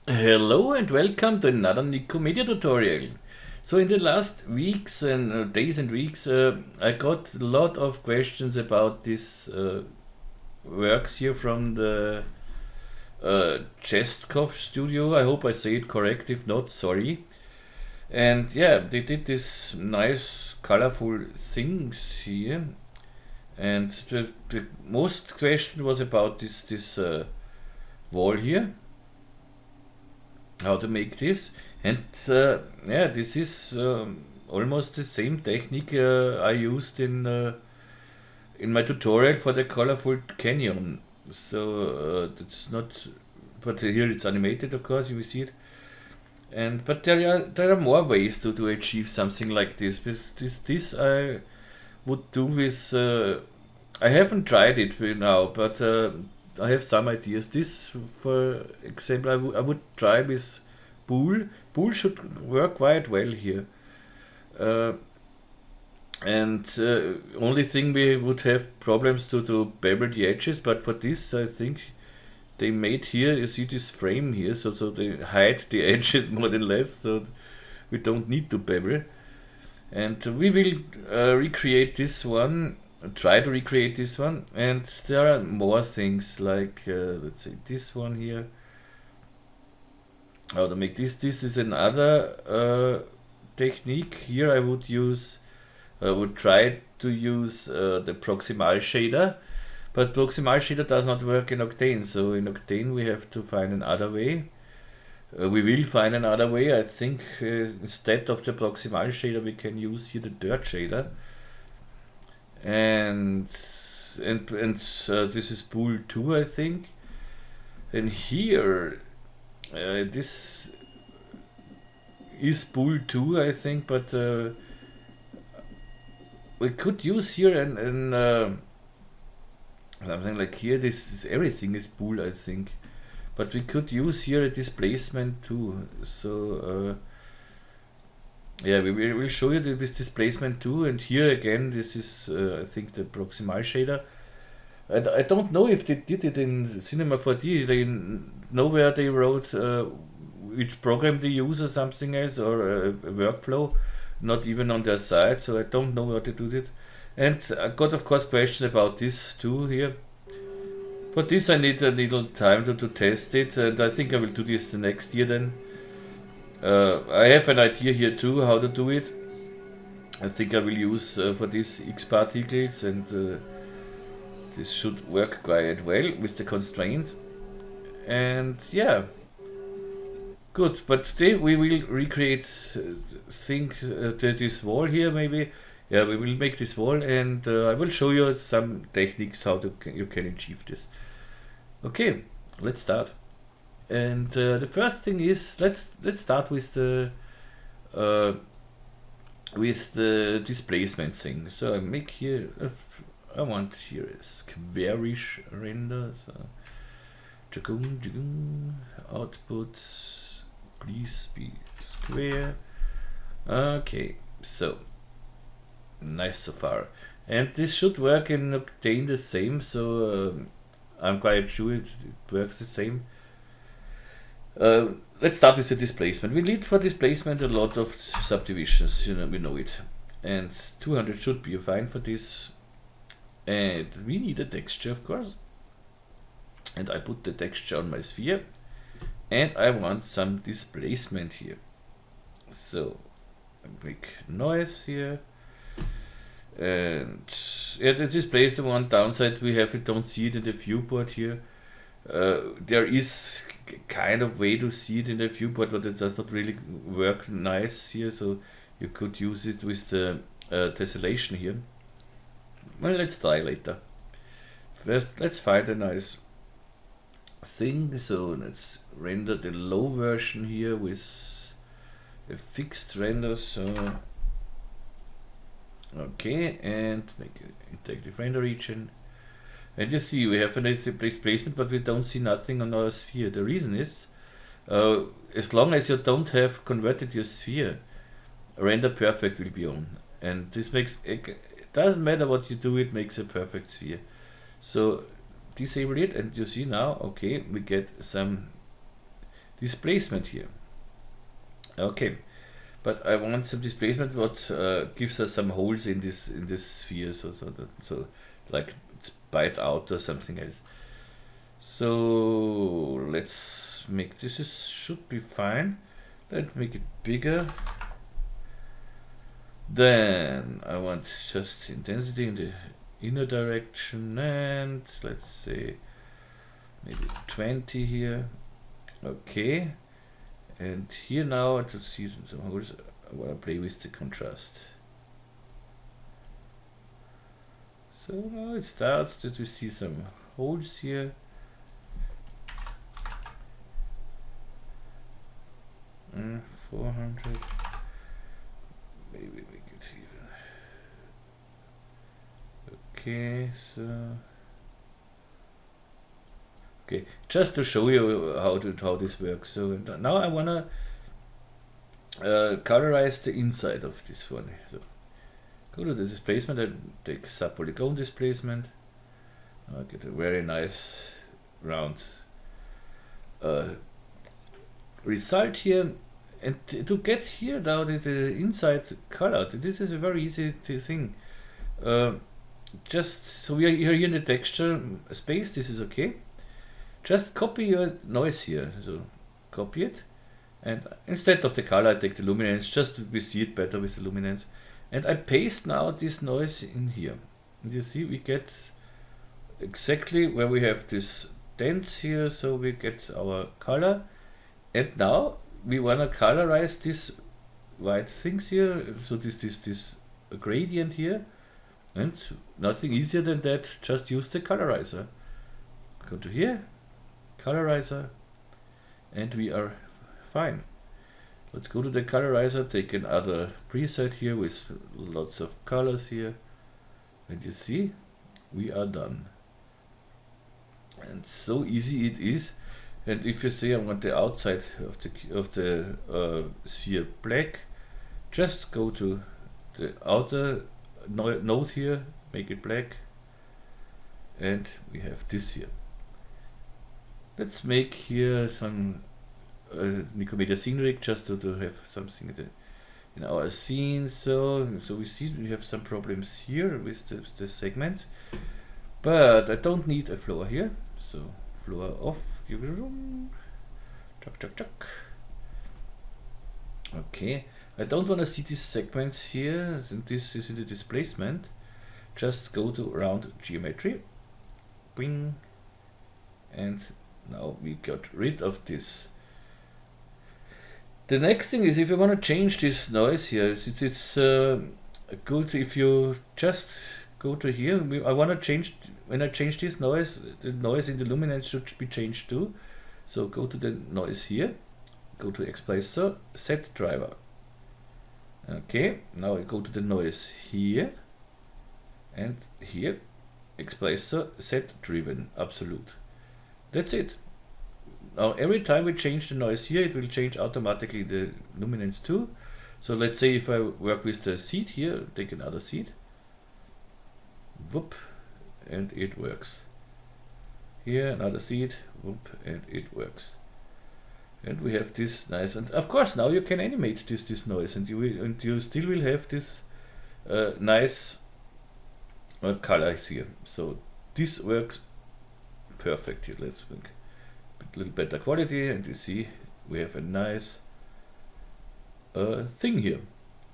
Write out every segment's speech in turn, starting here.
Hello and welcome to another Nikomedia tutorial. So in the last weeks and days and weeks I got a lot of questions about this works here from the Chestkov studio. I hope I say it correct, if not, sorry. And yeah, they did this nice colorful things here, and the most question was about this wall here, how to make this. And yeah, this is almost the same technique I used in my tutorial for the colorful canyon. So it's not, but here it's animated, of course, you will see it. And but there are more ways to achieve something like this. With this I would do with I haven't tried it now, but I have some ideas. This, for example, I would try with Bool. Bool should work quite well here. Uh, and only thing we would have problems to bevel the edges, but for this I think they made here, you see this frame here, so they hide the edges more than less, so we don't need to bevel. And we will recreate this one, try to recreate this one, and there are more things like let's say this one here, how to make this is another technique. Here I would try to use the proximal shader, but proximal shader does not work in Octane, so in Octane we have to find another way. We will find another way. I think instead of the proximal shader we can use here the dirt shader, and this is Bool 2, I think. And here this is Bool 2, I think, but we could use here an something like here. This everything is Bool, I think, but we could use here a displacement too. So yeah, we will show you this displacement too. And here again, this is I think the proximal shader. I don't know if they did it in Cinema 4D. They nowhere they wrote which program they use or something else, or a workflow, not even on their site. So I don't know how they do it. And I got, of course, questions about this too here. For this I need a little time to test it, and I think I will do this the next year then. I have an idea here too how to do it. I think I will use for this X particles, and this should work quite well with the constraints. And yeah, good. But today we will recreate this wall here maybe. Yeah, we will make this wall, and I will show you some techniques how you can achieve this. Okay, let's start. And the first thing is, let's start uh, with the displacement thing. So I make here I want here a squarish render. So output, please be square. Okay, so nice so far, and this should work in Octane the same. So I'm quite sure it works the same. Let's start with the displacement. We need for displacement a lot of subdivisions, we know it. And 200 should be fine for this. And we need a texture, of course. And I put the texture on my sphere. And I want some displacement here. So I make noise here. And yeah, the displacement, one downside we have, we don't see it in the viewport here. There is kind of way to see it in the viewport, but it does not really work nice here, so you could use it with the tessellation here. Well, let's try later. First, let's find a nice thing. So let's render the low version here with a fixed render. So okay, and make an interactive render region. And you see we have a nice displacement, but we don't see nothing on our sphere. The reason is, as long as you don't have converted your sphere, render perfect will be on. And this makes, it doesn't matter what you do, it makes a perfect sphere. So disable it, and you see now, okay, we get some displacement here. Okay, but I want some displacement what gives us some holes in this sphere, so like it's bite out or something else. So let's make this should be fine. Let's make it bigger. Then I want just intensity in the inner direction, and let's say maybe 20 here. Okay, and here now to see some holes, I want to play with the contrast. So now it starts that we see some holes here. Mm, 400. Maybe make it even. Okay, so okay, just to show you how this works. So now I wanna colorize the inside of this one. So go to the displacement and take sub-polygon displacement. I get a very nice round result here. And to get here now the inside color, this is a very easy thing. Just so we are here in the texture space. This is okay. Just copy your noise here. So copy it, and instead of the color, I take the luminance. Just we see it better with the luminance, and I paste now this noise in here. And you see we get exactly where we have this dents here. So we get our color, and now we wanna colorize this white things here, so this gradient here, and nothing easier than that. Just use the colorizer. Go to here, colorizer, and we are fine. Let's go to the colorizer, take another preset here with lots of colors here, and you see we are done. And so easy it is. And if you say I want the outside of the sphere black, just go to the outer node here, make it black, and we have this here. Let's make here some Nikomedias Scene Rig just to have something in our scene. So we see we have some problems here with the segments, but I don't need a floor here. So floor off. Give it a room. Chuck. Okay, I don't want to see these segments here. And this is in the displacement. Just go to round geometry. Bing. And now we got rid of this. The next thing is if you want to change this noise here, it's good if you just go to here. I want to change, when I change this noise, the noise in the luminance should be changed too. So go to the noise here, go to Displacer, set driver. Okay, now I go to the noise here, and here, Displacer, set driven, absolute. That's it. Now every time we change the noise here, it will change automatically the luminance too. So let's say if I work with the seed here, take another seed. Whoop, and it works. Here another seed, whoop, and it works. And we have this nice, and of course now you can animate this noise, and you still will have this nice colors here. So this works perfectly. Let's make a little better quality, and you see we have a nice thing here.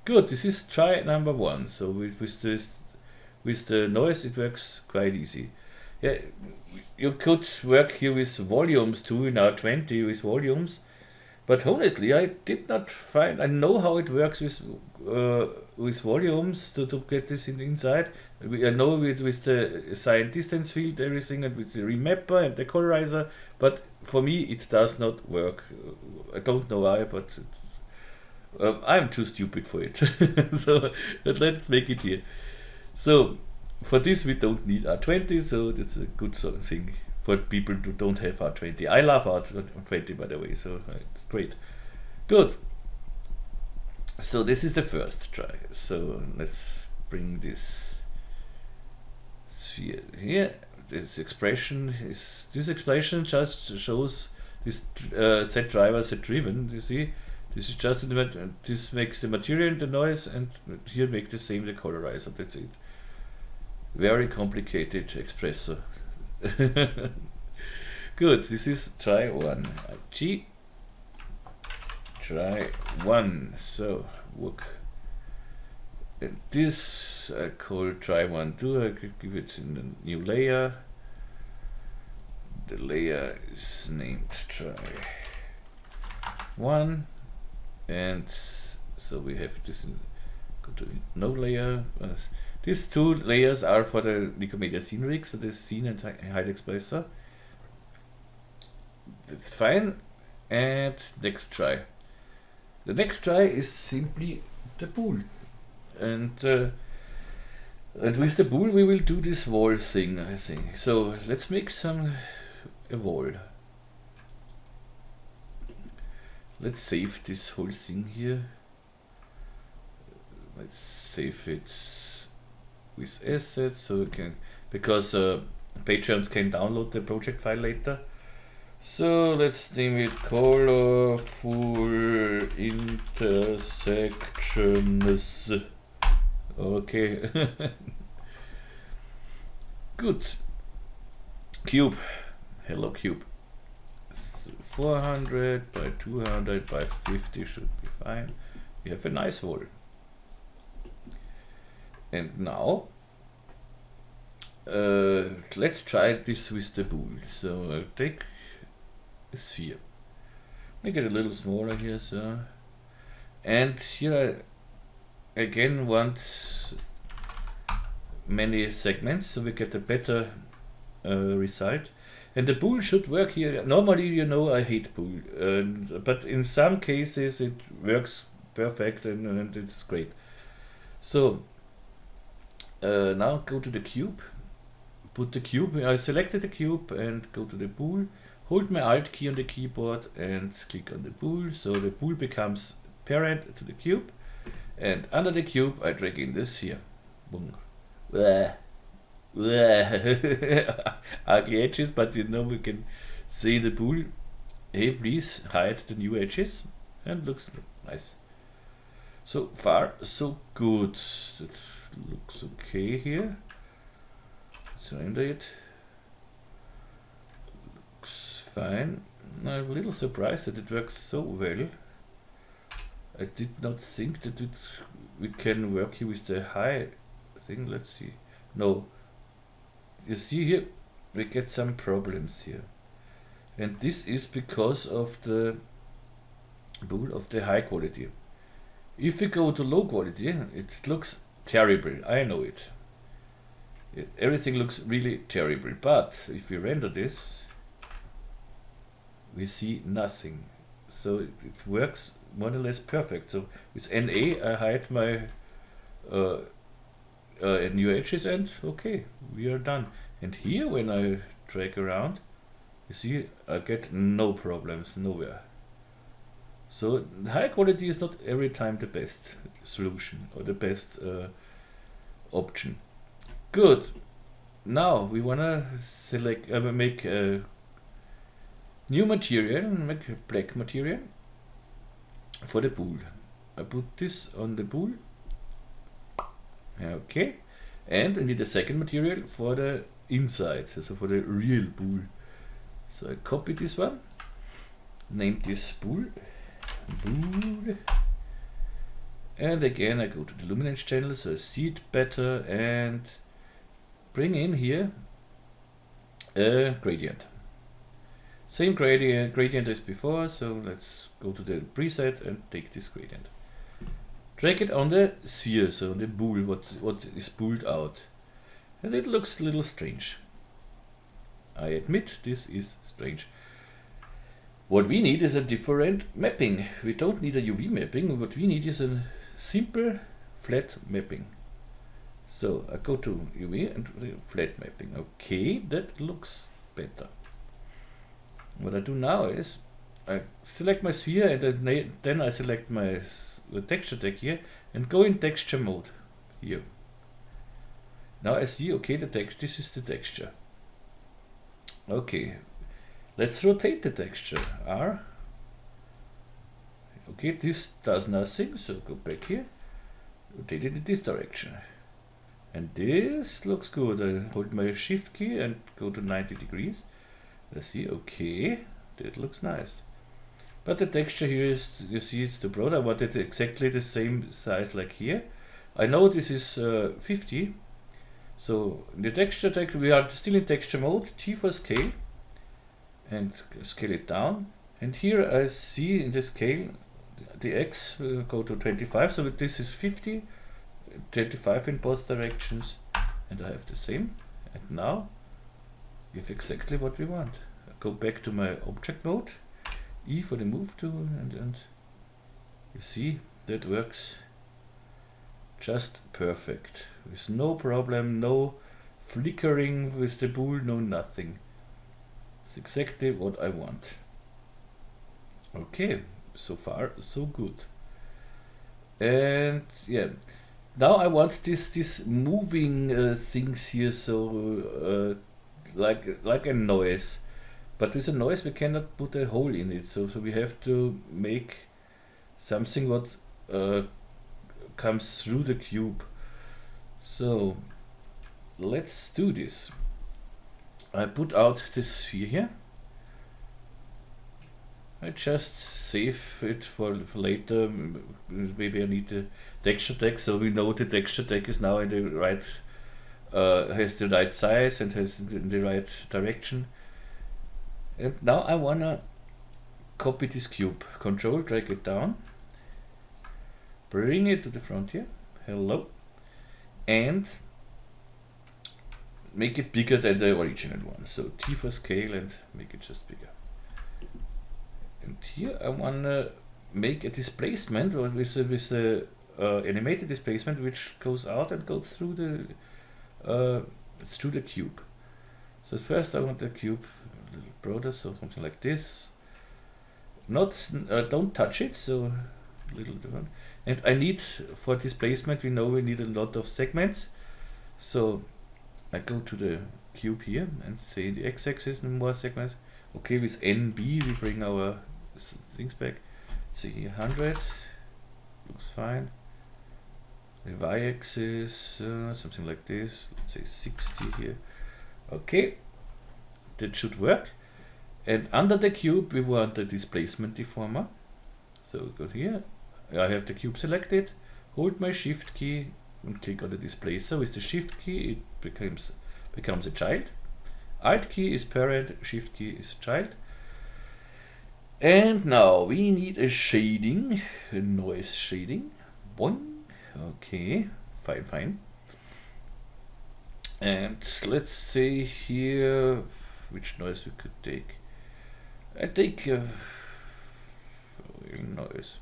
Good. This is try number one. So with the noise, it works quite easy. Yeah, you could work here with volumes too in R20 with volumes, but honestly, I did not find. I know how it works with volumes to get this in the inside. I know with the assign distance field, everything, and with the remapper and the colorizer, but for me it does not work. I don't know why, but I'm too stupid for it. So let's make it here. So for this we don't need R20, so that's a good thing for people who don't have R20. I love R20 by the way, so it's great. Good. So this is the first try. So let's bring this sphere here. This expression just shows this set driver, set driven. You see, this is just this makes the material the noise, and here make the same the colorizer. That's it. Very complicated expressor. Good. This is try one. G. Try one. So work. And this I call try one two. I could give it in a new layer. The layer is named try one, and so we have this in, go to no layer. These two layers are for the Nikomedias Scene Rig, so the scene and height expressor. That's fine. And next try. The next try is simply the bool, and with the bool we will do this wall thing, I think. So let's make a wall. Let's save this whole thing here. Let's save it with assets, so we can, because patrons can download the project file later. So let's name it colorful intersections. Okay. Good. Cube. Hello cube. 400 by 200 by 50 should be fine. We have a nice wall. And now let's try this with the bool. So I'll take a sphere. Make it a little smaller here, so. And here I again want many segments, so we get a better result. And the bool should work here. Normally, you know, I hate bool, but in some cases it works perfect, and it's great. So now go to the cube, put the cube, I selected the cube and go to the bool, hold my Alt key on the keyboard and click on the bool, so the bool becomes parent to the cube, and under the cube I drag in the sphere. Boom. Ugly edges, but you know we can say the bool, hey please hide the new edges, and looks nice. So far so good. That looks okay here. Let's render it. Looks fine. I'm a little surprised that it works so well. I did not think that we can work here with the high thing. Let's see. No. You see here, we get some problems here. And this is because of the bool of the high quality. If we go to low quality, it looks terrible. I know it. Everything looks really terrible. But if we render this, we see nothing. So it works more or less perfect. So with NA, I hide my new edges, and okay, we are done. And here, when I drag around, you see I get no problems nowhere. So high quality is not every time the best solution or the best option. Good. Now we wanna select, make a new material, make a black material for the bool. I put this on the bool. Okay, and I need a second material for the inside, so for the real bool. So I copy this one, name this bool, and again I go to the luminance channel so I see it better, and bring in here a gradient. Same gradient as before, so let's go to the preset and take this gradient. Drag it on the sphere, so on the bool, what is booled out. And it looks a little strange. I admit this is strange. What we need is a different mapping. We don't need a UV mapping. What we need is a simple flat mapping. So I go to UV and flat mapping. Okay, that looks better. What I do now is I select my sphere, and then I select my texture tag here and go in texture mode here. Now I see, okay, this is the texture. Okay, Let's rotate the texture. R. Okay, this does nothing, so go back here. Rotate it in this direction. And this looks good. I hold my shift key and go to 90 degrees. Let's see, okay, that looks nice. But the texture here is, you see, it's too broad. I want it exactly the same size like here. I know this is 50. So in the texture tag, we are still in texture mode, T for scale, and scale it down. And here I see in the scale, the X will go to 25, so this is 50, 25 in both directions, and I have the same. And now we have exactly what we want. I go back to my object mode, E for the move tool, and you see that works just perfect. With no problem, no flickering with the bool, no nothing. It's exactly what I want. Okay, so far so good. And yeah, now I want this moving things here, so like a noise. But with a noise we cannot put a hole in it, so we have to make something what comes through the cube. So let's do this. I put out this sphere here. I just save it for later. Maybe I need the texture tag, so we know the texture tag is now in the right, has the right size and has the right direction. And now I wanna copy this cube. Control, drag it down, bring it to the front here. Hello. And make it bigger than the original one. So T for scale and make it just bigger. And here I want to make a displacement with the animated displacement, which goes out and goes through the cube. So first I want the cube a little broader, so something like this. Don't touch it, so a little different. And I need, for displacement, we know we need a lot of segments. So I go to the cube here and say the x-axis and more segments. Okay, with NB we bring our things back. See here 100, looks fine. The y-axis, something like this, let's say 60 here. Okay, that should work. And under the cube we want the displacement deformer. So go here, I have the cube selected, hold my shift key and click on the displacer. With the shift key it becomes a child. Alt key is parent, shift key is child. And now we need a shading, a noise shading. Boing. Okay, fine. And let's say here which noise we could take. I take noise,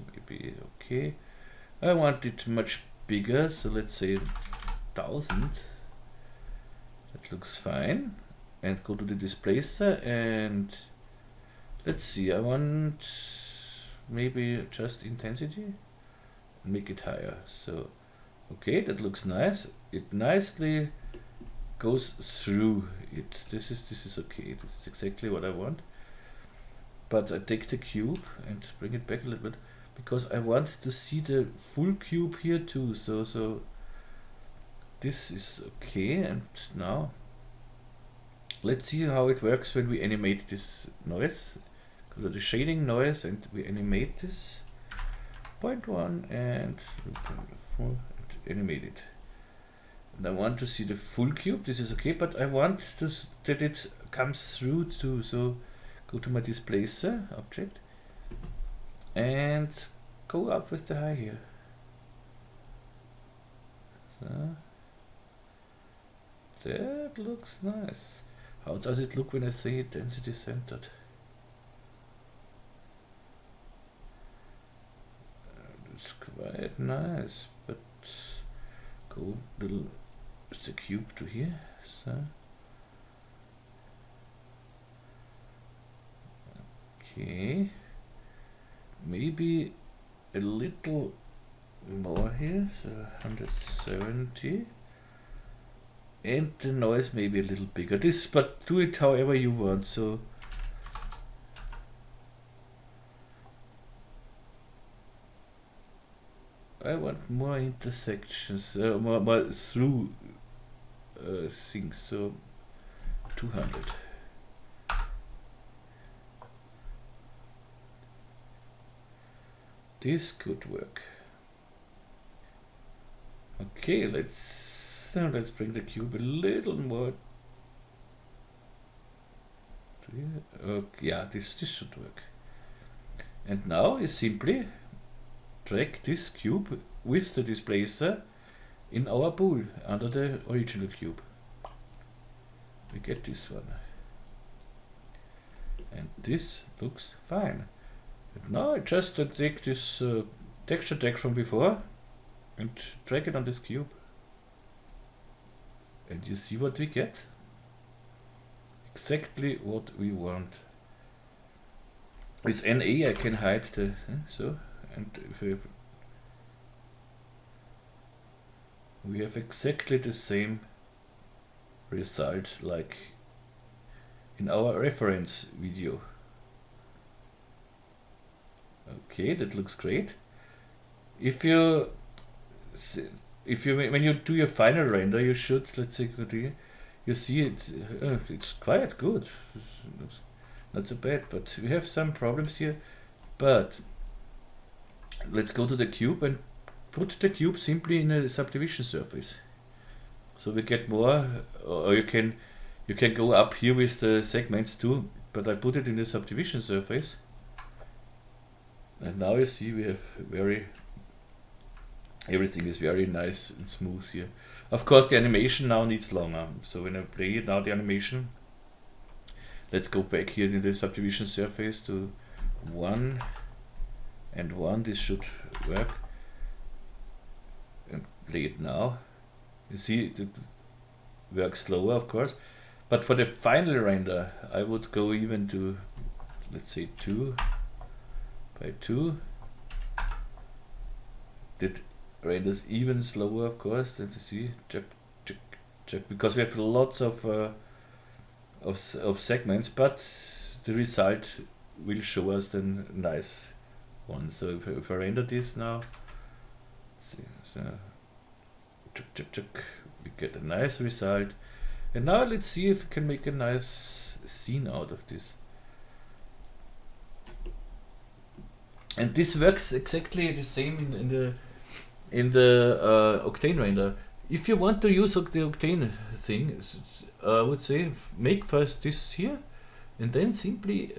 maybe. Okay, I want it much bigger, so let's say 1000. That looks fine. And go to the displacer and let's see, I want maybe just intensity, make it higher. So okay, that looks nice. It nicely goes through it. This is okay. This is exactly what I want. But I take the cube and bring it back a little bit because I want to see the full cube here too. So this is okay. And now let's see how it works when we animate this noise. Go to the shading noise and we animate this 0.1 and animate it. And I want to see the full cube. This is okay, but I want that it comes through too. So go to my displacer object and go up with the high here. So that looks nice. How does it look when I say density centered? It's quite nice, but go little with the cube to here. So okay, maybe a little more here, so 170. And the noise maybe a little bigger. But do it however you want. So I want more intersections, more through things, so 200. This could work. Okay, let's bring the cube a little more. Okay, yeah, this should work. And now you simply drag this cube with the displacer in our pool under the original cube. We get this one. And this looks fine. And now I just take this texture tag from before and drag it on this cube. And you see what we get? Exactly what we want. With NA I can hide the so, and if we have exactly the same result like in our reference video. Okay, that looks great. If you when you do your final render, you should, let's say, you see it. It's quite good. It's not so bad, but we have some problems here. But let's go to the cube and put the cube simply in a subdivision surface. So we get more, or you can go up here with the segments too. But I put it in the subdivision surface. And now you see we have everything is very nice and smooth here. Of course the animation now needs longer. So when I play it now, the animation, let's go back here in the subdivision surface to 1 and 1. This should work. And play it now. You see it works slower, of course. But for the final render, I would go even to, let's say, 2 by 2. That renders even slower, of course. Let's see, check, because we have lots of segments, but the result will show us the nice one. So if I render this now, see, so check, we get a nice result. And now let's see if we can make a nice scene out of this. And this works exactly the same in the Octane render. If you want to use the Octane thing, I would say make first this here, and then simply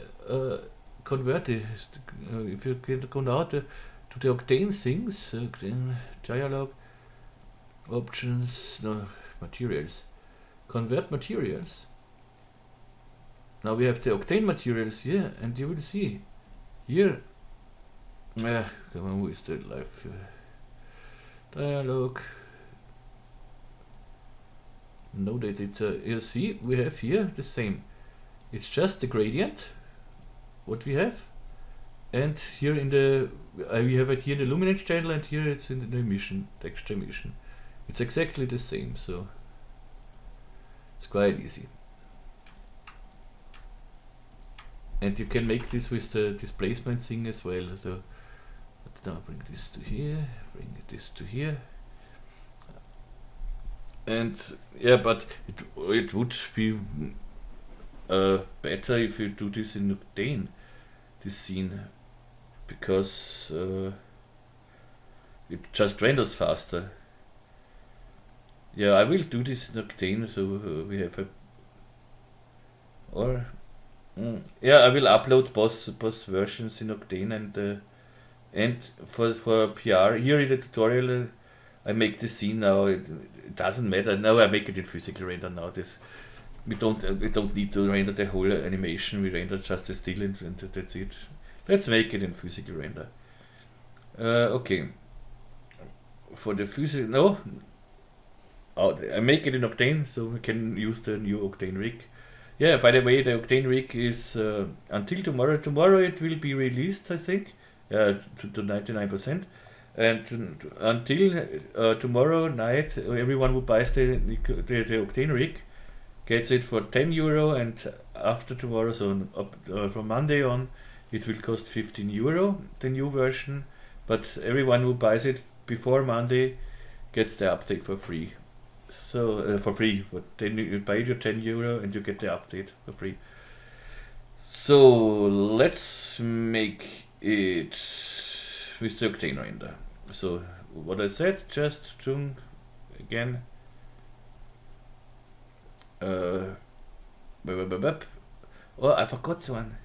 convert it. If you can go now to the Octane things, dialog, options, no, materials, convert materials. Now we have the Octane materials here, and you will see here. Come on, who is the live dialog? No editor. You see, we have here the same. It's just the gradient, what we have, and here in the we have it here in the luminance channel, and here it's in the emission, texture emission. It's exactly the same, so it's quite easy. And you can make this with the displacement thing as well. So now bring this to here, bring this to here. And yeah, but it would be better if you do this in Octane, this scene, because it just renders faster. Yeah, I will do this in Octane, so we have a, or yeah, I will upload both versions in Octane, and for PR here in the tutorial I make the scene now. It doesn't matter now. I make it in physical render now. This we don't need to render the whole animation. We render just the still, and that's it. Let's make it in physical render. Okay. For the physical I make it in Octane, so we can use the new Octane rig. Yeah, by the way, the Octane rig is until tomorrow. Tomorrow it will be released, I think, to 99%. And until tomorrow night, everyone who buys the Octane rig gets it for €10, and after tomorrow, so from Monday on, it will cost €15, the new version. But everyone who buys it before Monday gets the update for free. So for free, but then you buy your €10 and you get the update for free. So let's make it with the Octane render. So what I said, just again. Oh, I forgot one.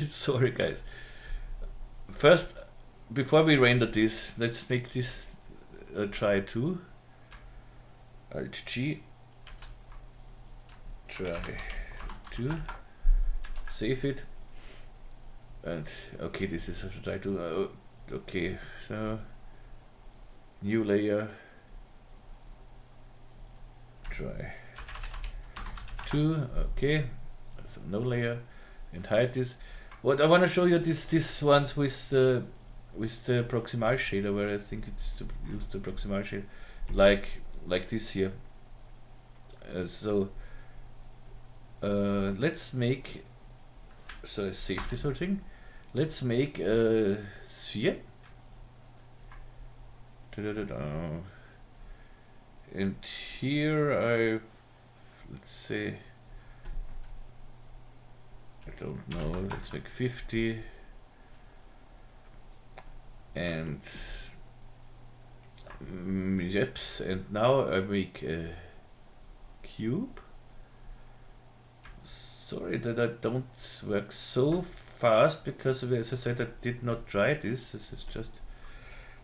Sorry, guys. First, before we render this, let's make this try to Alt G. Try to save it. And okay, this is a try to. Okay, so new layer. Try to. Okay, so no layer, and hide this. What I want to show you this ones with the proximal shader, where I think it's to use the proximal shader, like this here. Let's make. So I save this whole thing. Let's make a sphere. And here let's say, I don't know, let's make 50, and yeps, and now I make a cube. Sorry that I don't work so fast, because as I said, I did not try this. This is just,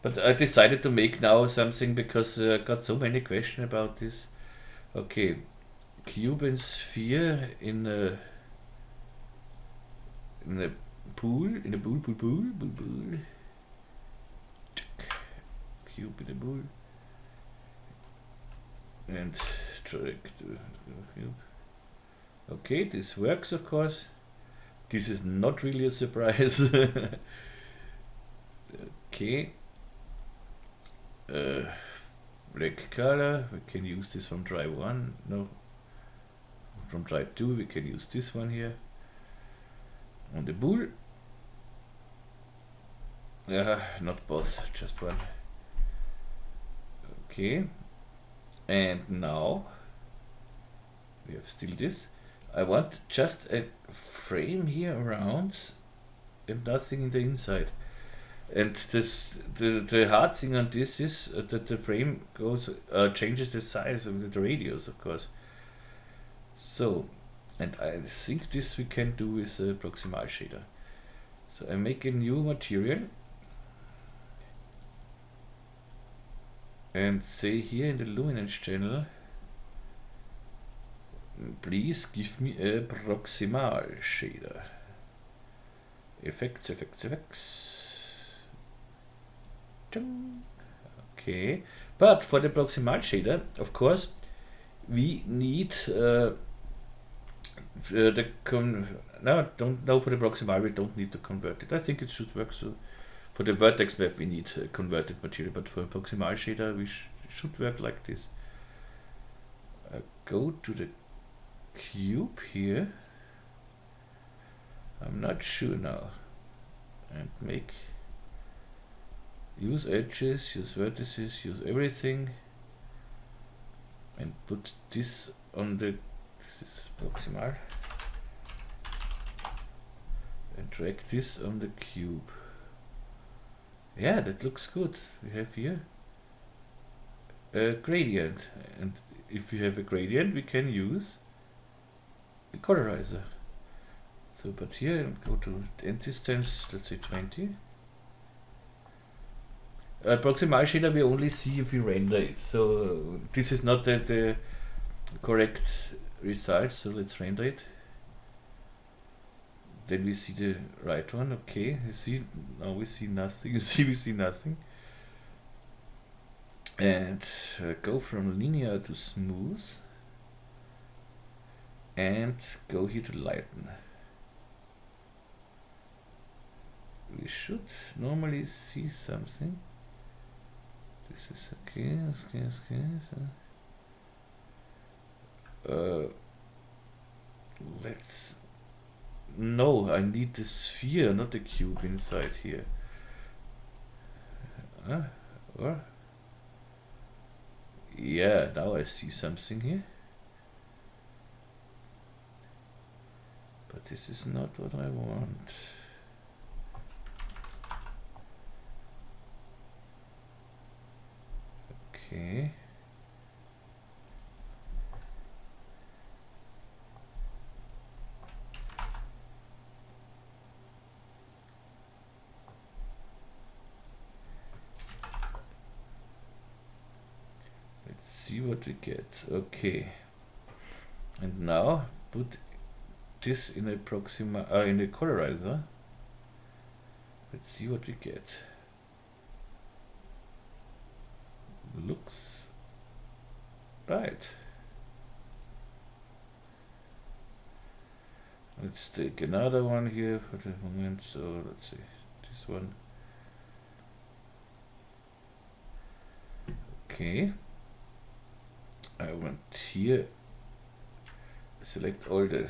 but I decided to make now something because I got so many questions about this. Okay, cube and sphere in a pool, pool. Cube in a pool, and drag the cube. Okay, this works, of course. This is not really a surprise. Okay. Black color, we can use this from try 1. No. From try 2, we can use this one here. On the bool. Not both, just one. Okay. And now we have still this. I want just a frame here around and nothing in the inside. And this, the hard thing on this is that the frame goes changes the size of the radius, of course. So, and I think this we can do with a proximal shader. So I make a new material and say here in the luminance channel, please give me a proximal shader. Effects. Okay, but for the proximal shader, of course, we need no, don't know, for the proximal we don't need to convert it. I think it should work. So for the vertex map we need converted material, but for a proximal shader we should work like this. I go to the cube here, I'm not sure now, and use edges, use vertices, use everything, and put this on the, this is proximal, and drag this on the cube. Yeah, that looks good. We have here a gradient, and if we have a gradient we can use the colorizer. So, but here, go to end distance, let's say 20. Proximal shader we only see if we render it. So this is not the correct result. So let's render it. Then we see the right one. Okay, you see, now we see nothing. You see, we see nothing. And go from linear to smooth. And go here to lighten. We should normally see something. This is okay. So, let's. No, I need the sphere, not the cube inside here. Or Yeah, now I see something here. But this is not what I want. Okay. Let's see what we get. Okay. And now put this in a in a colorizer. Let's see what we get. Looks right. Let's take another one here for the moment. So let's see this one. Okay. I want here. Select all the.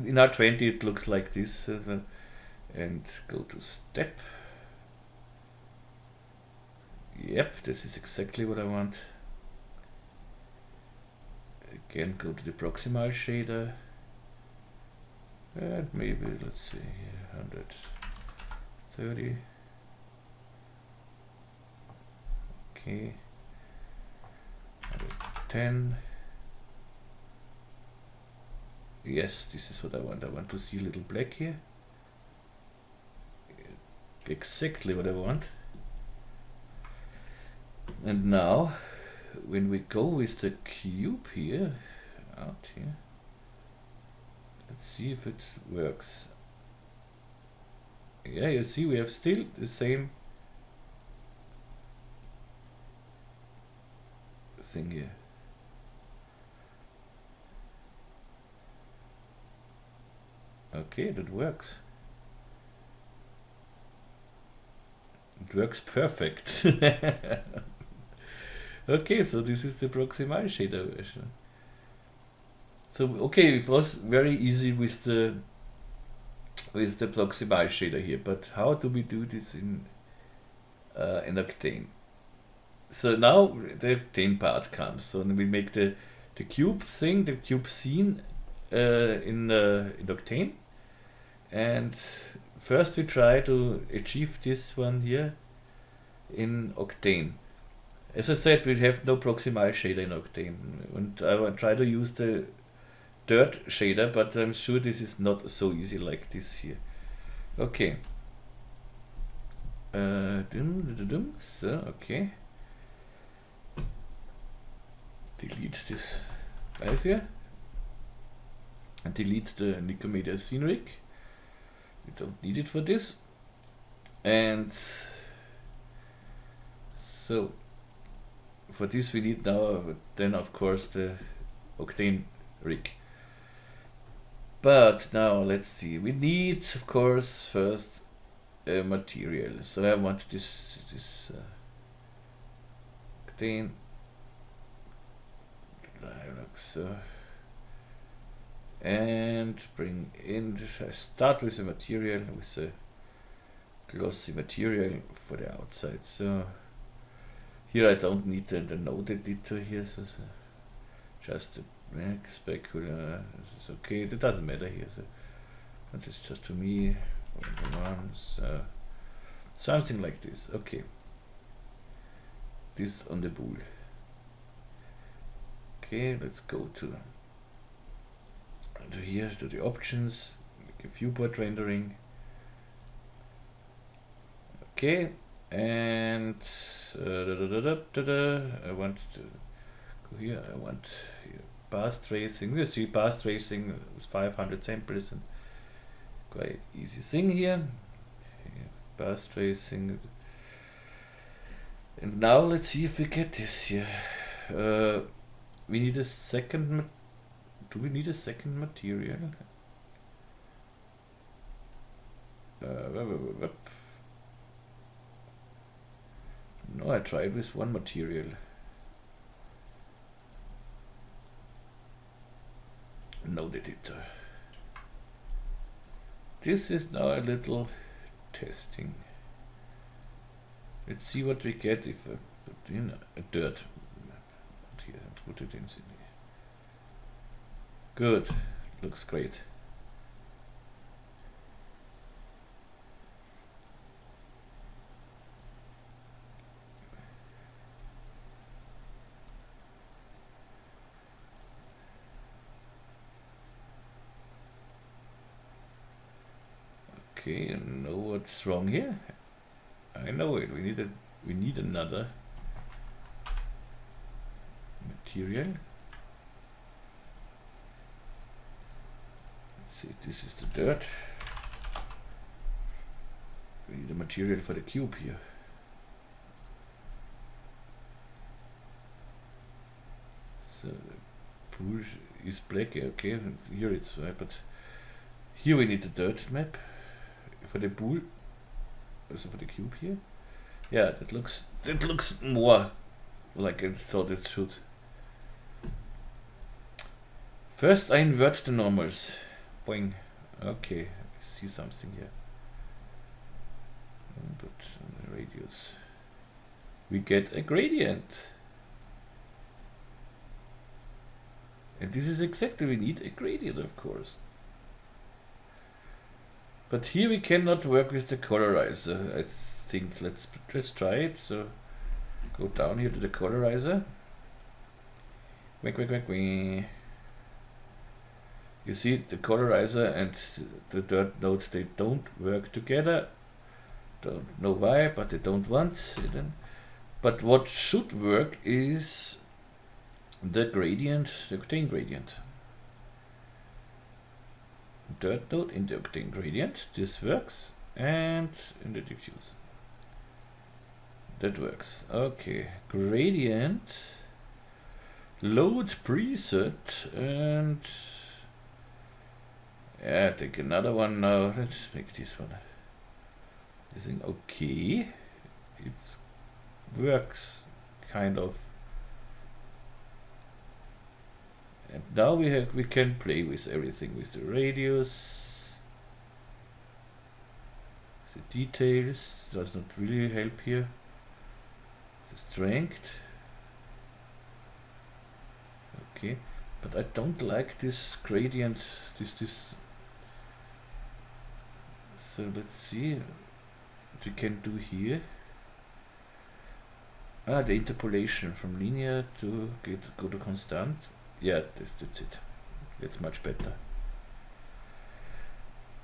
In R20 it looks like this, and go to step. Yep, this is exactly what I want. Again, go to the proximal shader, and maybe let's see here 130. Okay, 110. Yes, this is what I want. I want to see a little black here. Exactly what I want. And now, when we go with the cube here, out here, let's see if it works. Yeah, you see we have still the same thing here. Okay, that works. It works perfect. Okay, so this is the proximal shader version. So okay, it was very easy with the proximal shader here, but how do we do this in Octane? So now the Octane part comes. So we make the cube thing, the cube scene in Octane, and first we try to achieve this one here in Octane. As I said, we have no proximal shader in Octane, and I will try to use the dirt shader, but I'm sure this is not so easy like this here. Okay. So okay. Delete this guys here. And delete the Nikomedias Scene Rig. We don't need it for this. And so for this we need now then of course the Octane rig. But now let's see, we need of course first a material. So I want this Octane so, and bring in, I start with a material, with a glossy material for the outside. So here I don't need the node editor here, so just the specular is okay, that doesn't matter here. So that is just to me, so something like this. Okay, this on the bool. Okay, let's go to here, to the options, viewport rendering. Okay, and I want to go here. I want here, path tracing. You see, path tracing is 500 samples, and quite easy thing here. Path tracing, and now let's see if we get this here. We need a second. Do we need a second material? No, I tried with one material. Node editor. This is now a little testing. Let's see what we get if I put in a dirt. Here, put it in. Good, looks great. Okay, I know what's wrong here. I know it. We need another material. Let's see, this is the dirt. We need a material for the cube here. So the pool is black, okay, here it's white, but here we need the dirt map for the pool, also for the cube here. Yeah, that looks more like I thought it should. First I invert the normals. Boing. Okay, I see something here. But on the radius we get a gradient. And this is exactly, we need a gradient, of course. But here we cannot work with the colorizer. I think let's try it. So go down here to the colorizer. You see the colorizer and the dirt node, they don't work together. Don't know why, but they don't want it. But what should work is the gradient, the octane gradient. Dirt node in the octane gradient, this works, and in the diffuse. That works. Okay, gradient, load preset, and yeah, take another one now. Let's make this one. This thing, okay, it works kind of. And now we can play with everything, with the radius, the details. Does not really help here. The strength. Okay, but I don't like this gradient. This. So let's see what we can do here. Ah, the interpolation from linear to go to constant. Yeah, that's it. It's much better.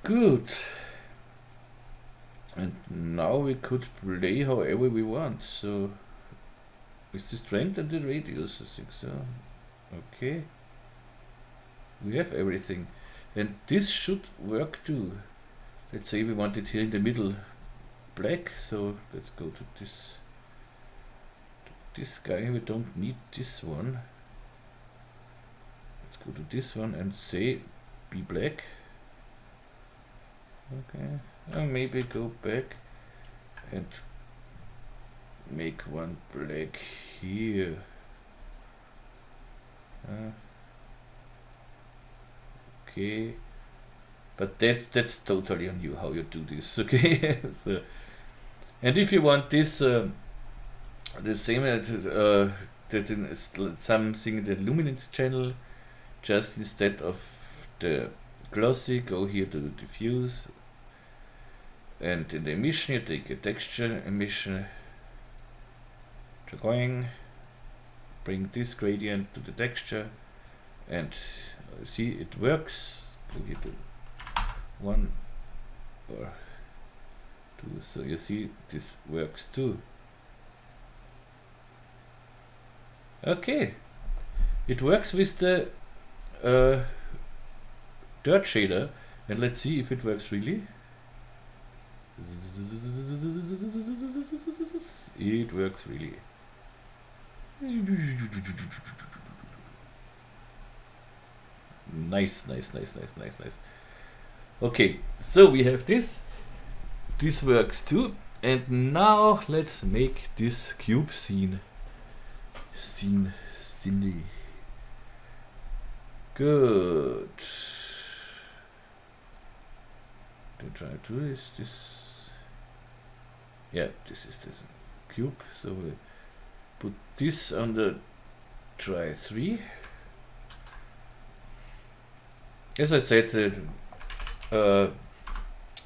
Good. And now we could play however we want. So with the strength and the radius, I think so. Okay. We have everything. And this should work too. Let's say we want it here in the middle black. So let's go to this guy. We don't need this one. Let's go to this one and say be black. Okay, and maybe go back and make one black here. Okay, but that's totally on you how you do this. Okay, so, and if you want this the same that in something the luminance channel. Just instead of the glossy, go here to the diffuse, and in the emission you take a texture emission, going, bring this gradient to the texture, and see it works. Go here to 1 or 2, so you see this works too. Okay, it works with the dirt shader, and let's see if it works really. It works really. Nice. Okay, so we have this works too, and now let's make this cube scene. Good. To try to do is this. Yeah, this is this cube. So we put this on the try 3. As I said,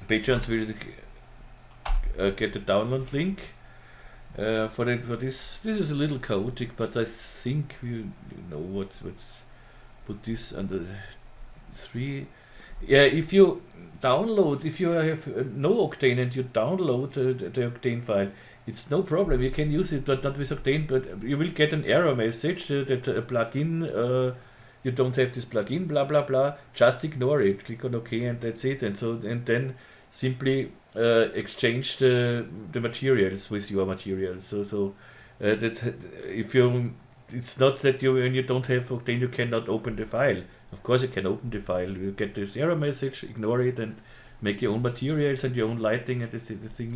patrons will get the download link for this. This is a little chaotic, but I think you know what's put this under 3. Yeah, if you download, if you have no Octane and you download the Octane file, it's no problem. You can use it, but not with Octane. But you will get an error message that a plugin, you don't have this plugin, blah blah blah. Just ignore it. Click on OK, and that's it. And then simply exchange the materials with your materials. So that if you, it's not that you, when you don't have Octane, you cannot open the file. Of course you can open the file. You get this error message, ignore it, and make your own materials and your own lighting, and the thing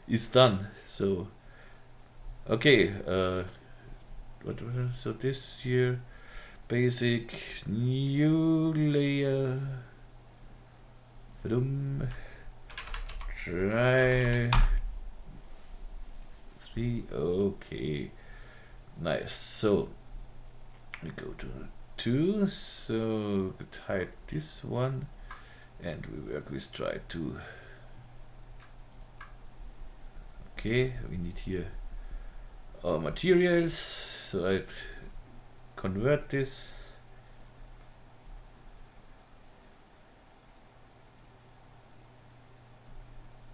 is done. So okay, so this here, basic, new layer, try 3. Okay, nice. So we go to 2, so hide this one, and we work with try 2. Okay, we need here our materials, so I convert this.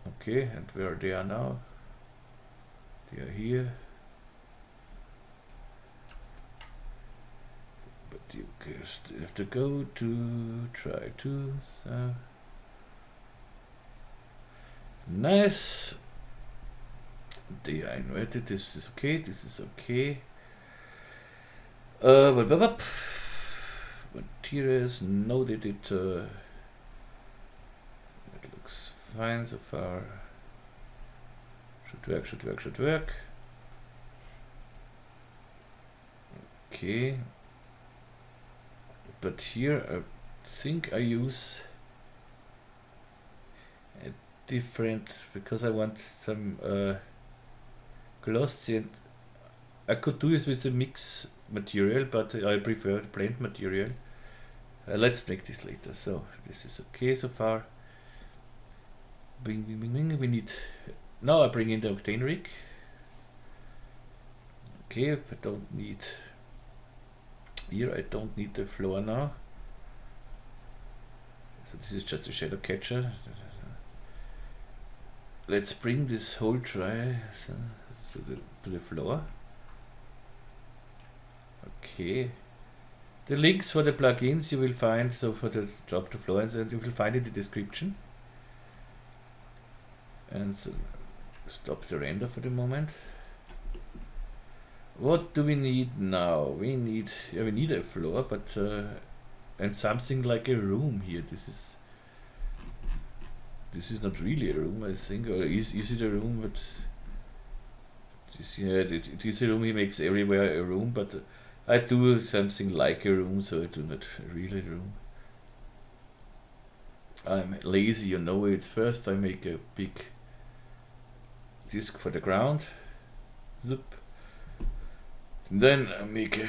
Okay, and where they are now? They are here. But you just have to go to try 2. So. Nice. They are inverted. This is okay. This is okay. Materials. No, they did. It looks fine so far. Should work. Should work. Should work. Okay. But here I think I use a different, because I want some glossy, and I could do this with a mix material, but I prefer blend material. Let's make this later. So this is okay so far. Bing, bing, bing, bing. We need, now I bring in the Octane rig. Okay, I don't need, here I don't need the floor now. So this is just a shadow catcher. Let's bring this whole try to the floor. Okay. The links for the plugins you will find, so for the drop to floor, and you will find in the description. And so stop the render for the moment. What do we need now? We need, yeah, we need a floor, but and something like a room here. This is not really a room, I think, or is it a room? But this, yeah, it is a room. He makes everywhere a room, but I do something like a room, so I do not really a room. I'm lazy, you know it. First I make a big disk for the ground, zip. Then I make a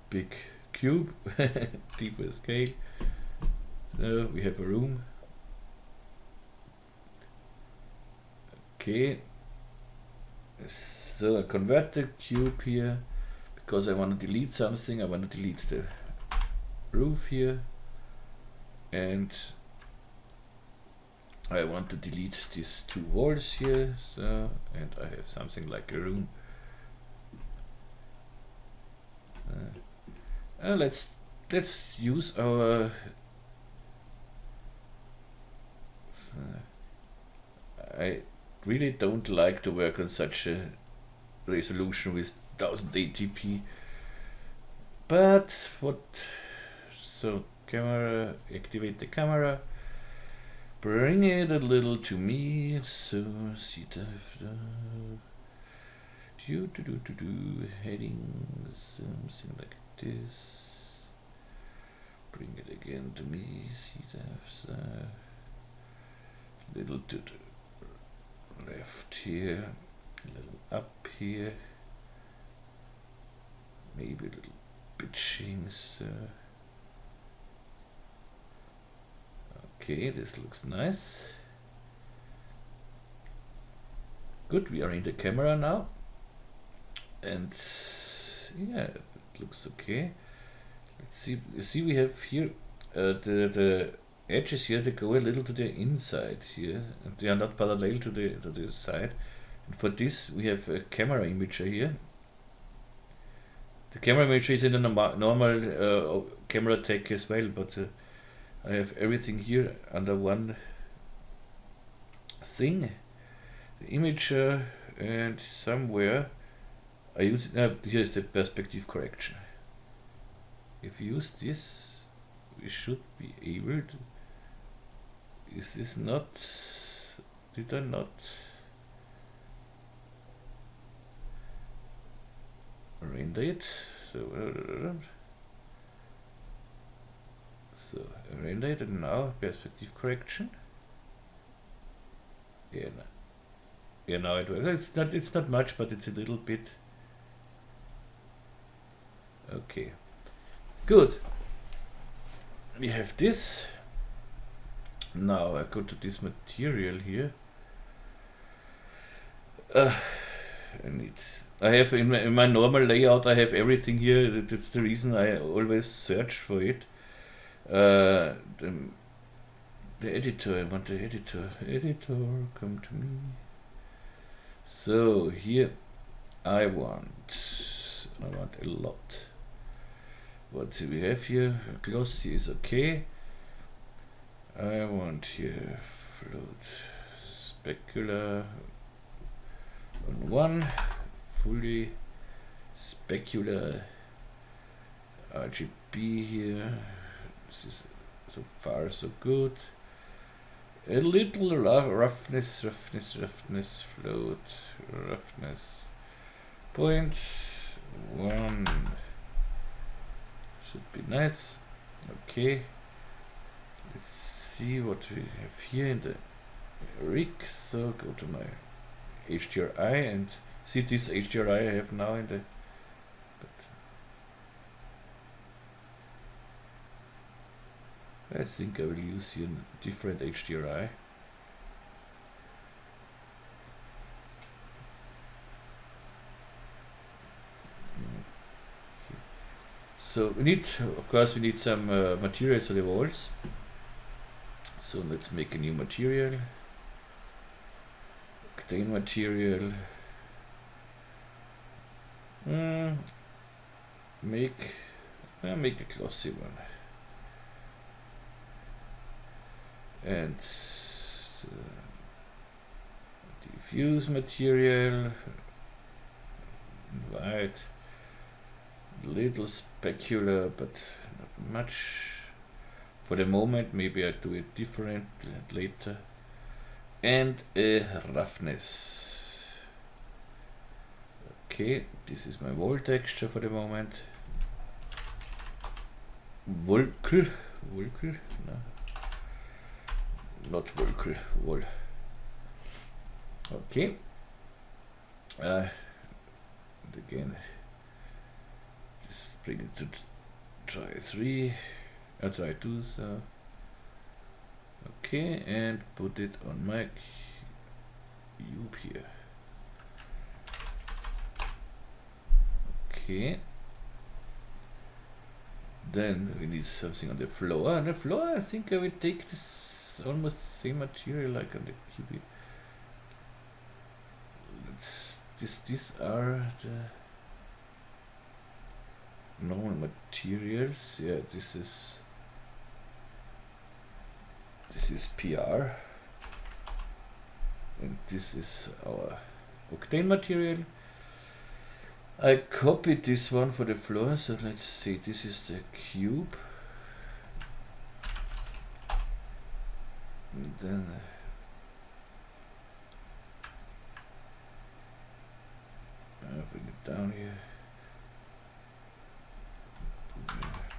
big cube, deeper scale. So we have a room. Okay, so I convert the cube here because I want to delete something. I want to delete the roof here, and I want to delete these 2 walls here. So, and I have something like a room. Let's use our I really don't like to work on such a resolution with 1080p, but what, so camera, activate the camera, bring it a little to me, so see the headings, something like this. Bring it again to me. See the little to the left here, a little up here. maybe a little pitching. So. Okay, this looks nice. Good, we are in the camera now. And yeah, it looks okay. Let's see. You see, we have here the edges here. They go a little to the inside here, and they are not parallel to the side. And for this, we have a camera imager here. The camera imager is in the normal camera tag as well, but I have everything here under one thing. The imager, and somewhere I use it. Here is the perspective correction. If you use this, we should be able to. Is this not? Did I not render it? So render it, and now perspective correction. Yeah, no. Yeah, now it works. It's not much, but it's a little bit. Okay, good. We have this. Now I go to this material here. I have in my normal layout, I have everything here. That's the reason I always search for it. The editor, I want the editor. Editor, come to me. So here I want a lot. What do we have here? Glossy is okay. I want here float specular on one, fully specular RGB here. This is so far so good. A little roughness, float, roughness, 0.1 should be nice. Okay, let's see what we have here in the rig. So go to my HDRI and see this HDRI I have now in the. I think I will use here a different HDRI. So we need, of course, we need some materials for the walls. So let's make a new material. Octane material. Make a glossy one. And diffuse material, white, little specular, but not much for the moment. Maybe I do it different later. And a roughness. Okay, this is my wall texture for the moment. Wolkel, no. Not Wolkel, wall. Okay. And again, just bring it to try 3, try 2. So okay, and put it on my cube here. Okay. Then we need something on the floor. On the floor, I think I will take this. Almost the same material like on the cube. These are the normal materials. Yeah, this is PR, and this is our octane material. I copied this one for the floor, so let's see. This is the cube. And then I'll bring it down here.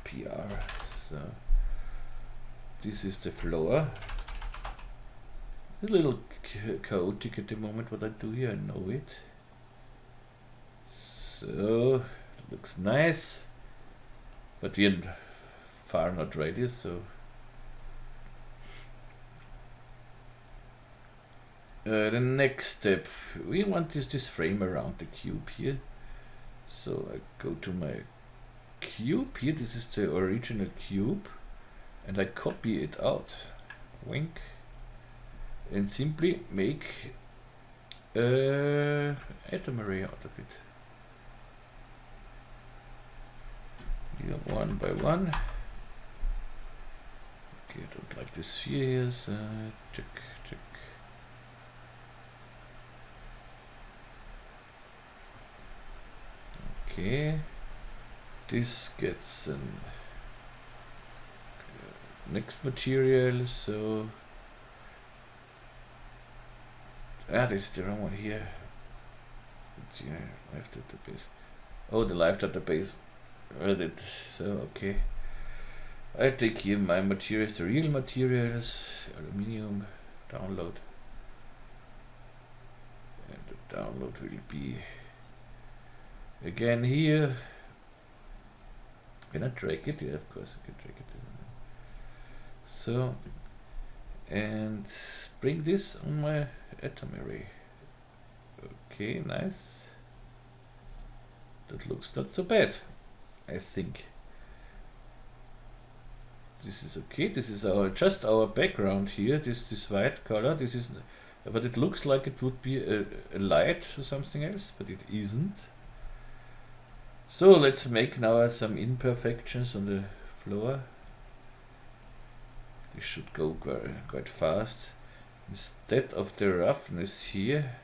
PR. So this is the floor. A little chaotic at the moment what I do here, I know it. So Looks nice, but we're far not ready, so the next step, we want this frame around the cube here. So I go to my cube here, this is the original cube, and I copy it out, wink, and simply make atom array out of it. Here, one by one. Okay, I don't like this sphere here, so check. Okay, this gets an next material, so this is the wrong one here. Let's see, live database. Oh, the live database read it. So okay, I take here my materials, the real materials, aluminium, download, and the download will be again here. Can I drag it? Yeah, of course I can drag it. So, and bring this on my atom array. Okay, nice. That looks not so bad, I think. This is okay. This is just our background here. This white color. This is, but it looks like it would be a light or something else, but it isn't. So let's make now some imperfections on the floor. This should go quite fast. Instead of the roughness here,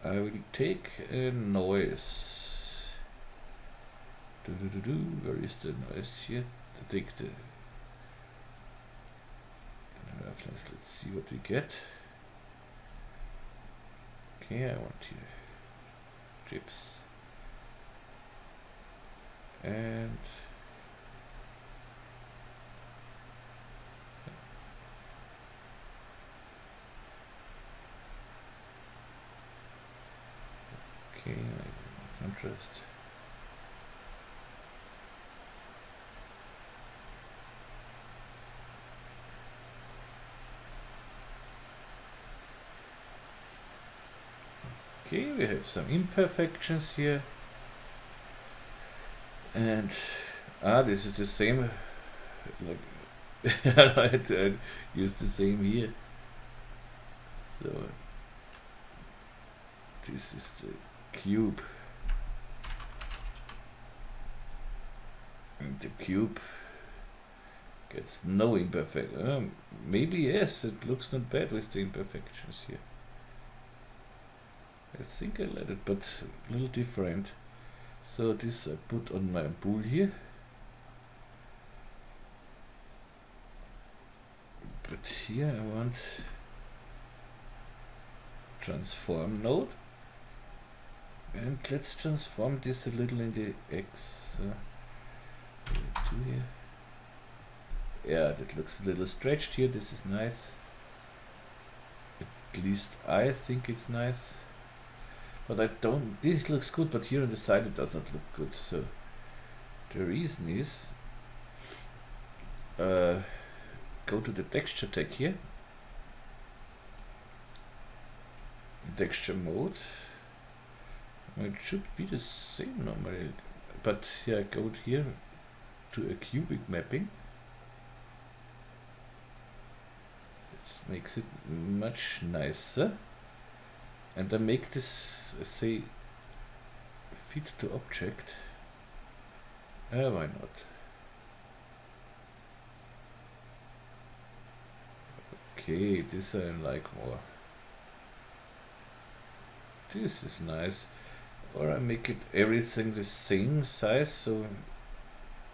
I will take a noise. Where is the noise here? To take the roughness. Let's see what we get. Okay, I want here chips and okay, contrast. Okay, we have some imperfections here, and this is the same, like I use the same here. So this is the cube, and the cube gets no imperfection. Maybe yes, it looks not bad with the imperfections here. I think I let it, but a little different. So this I put on my bool here. But here I want transform node. And let's transform this a little in the X. Two here. Yeah, that looks a little stretched here. This is nice. At least I think it's nice. But I don't, this looks good, but here on the side it does not look good. So the reason is, go to the texture tag here, texture mode. It should be the same normally, but here I go here to a cubic mapping. It makes it much nicer. And I make this, say, fit to object. Why not? Okay, this I like more. This is nice. Or I make it everything the same size, so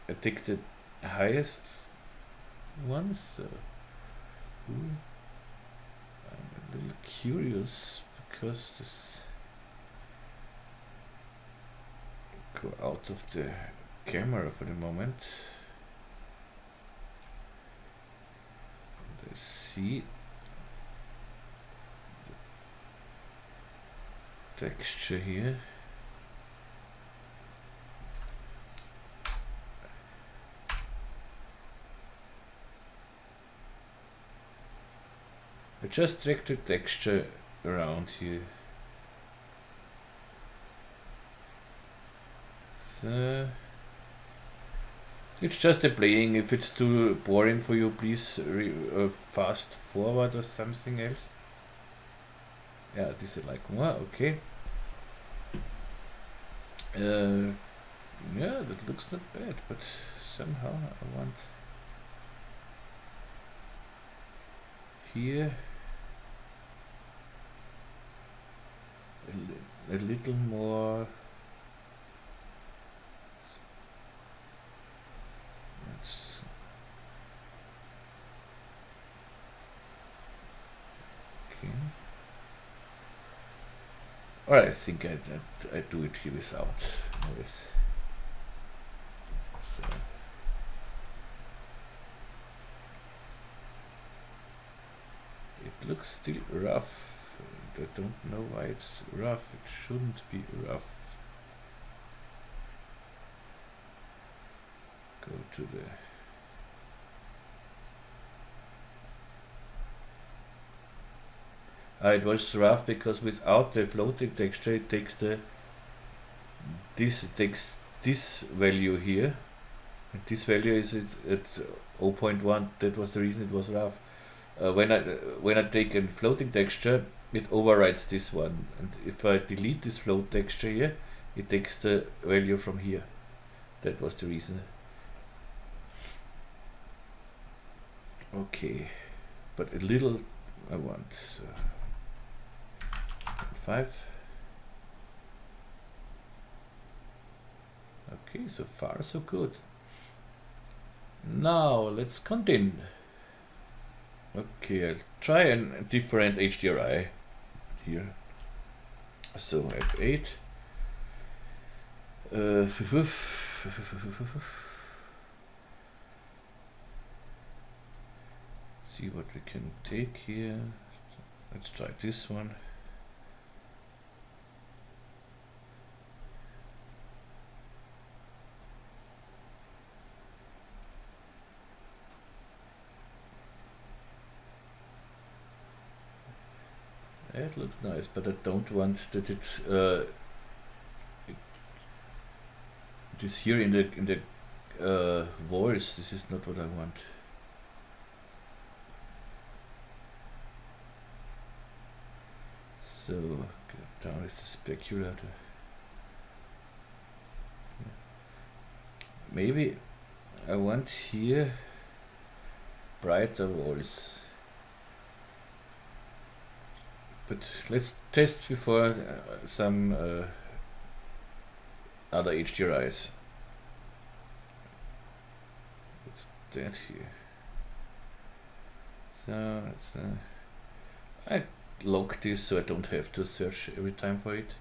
I take the highest one. So I'm a little curious, because this go out of the camera for the moment. And I see texture here. I just drag the texture around here. So it's just a playing. If it's too boring for you, please fast forward or something else. Yeah, this is like more, okay. Yeah, that looks not bad, but somehow I want here a little more. Okay. Or I think I do it here without noise. So. It looks still rough. I don't know why it's rough. It shouldn't be rough. Go to the it was rough because without the floating texture it takes this value here, and this value is at 0.1. That was the reason it was rough. When I take a floating texture, it overrides this one, and if I delete this float texture here, it takes the value from here. That was the reason. Okay, but a little I want. So 5. Okay, so far so good. Now let's continue. Okay, I'll try a different HDRI here. So F8. See what we can take here. Let's try this one. It looks nice, but I don't want that it is here in the walls. This is not what I want. So down is the speculator. Maybe I want here brighter walls. But let's test before some other HDRIs. What's that here? So let's, I lock this so I don't have to search every time for it.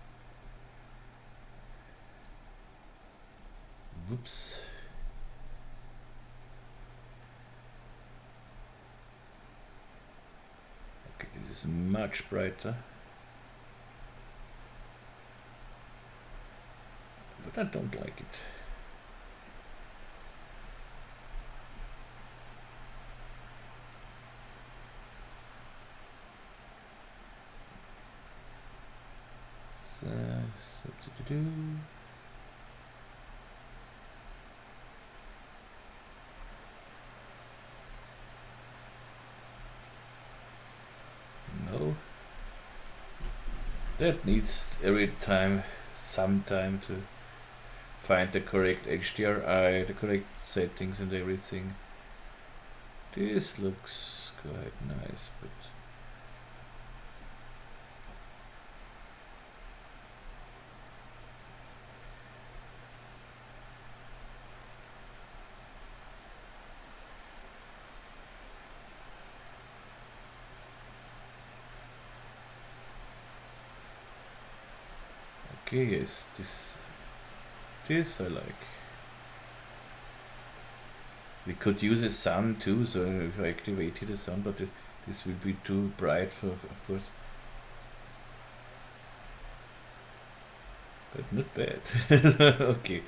Whoops. This is much brighter, but I don't like it. So to do. That needs some time to find the correct HDRI, the correct settings and everything. This looks quite nice, but okay, yes, this I like. We could use a sun too, so if I activate here the sun, but this will be too bright for, of course. but not bad. Okay.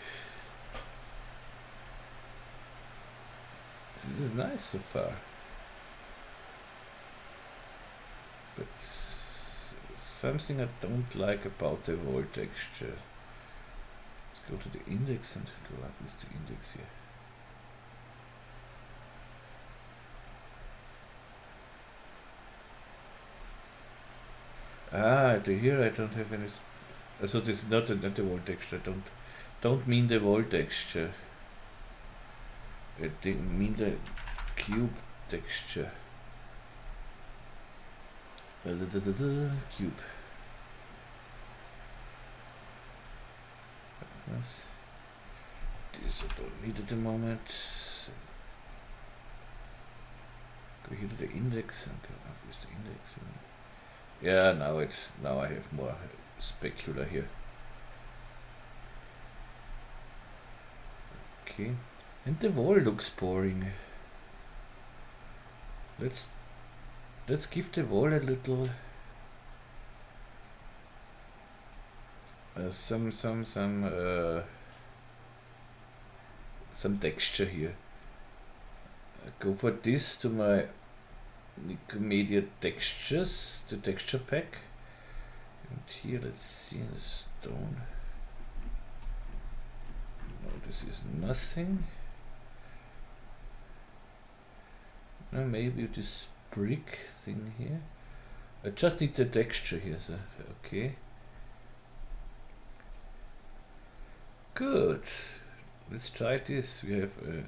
This is nice so far. But something I don't like about the wall texture. Let's go to the index and go up with the index here. Here I don't have any. So this is not the wall texture. Don't mean the wall texture. I mean the cube texture. Cube. This I don't need at the moment. Go here to the index and go up with the index. Yeah, now I have more specular here. Okay, and the wall looks boring. Let's give the wall a little some texture here. I go for this to my Nikomedia textures, the texture pack, and here let's see in the stone. No, this is nothing. No, maybe this brick thing here. I just need the texture here, so okay. Good. Let's try this. We have a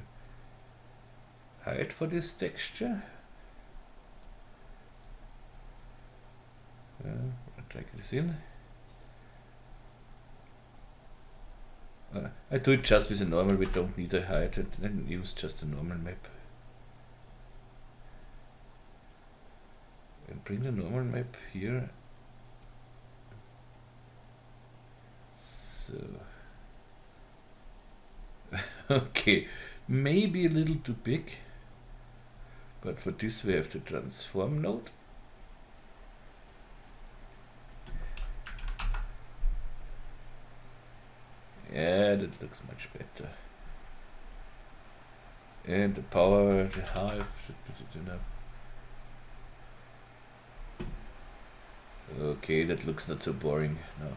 height for this texture. I'll drag this in. I do it just with a normal, we don't need a height, and then use just a normal map. And bring the normal map here. So okay, maybe a little too big, but for this we have the transform node. Yeah, that looks much better. And the power, the half should be good enough. Okay, that looks not so boring now.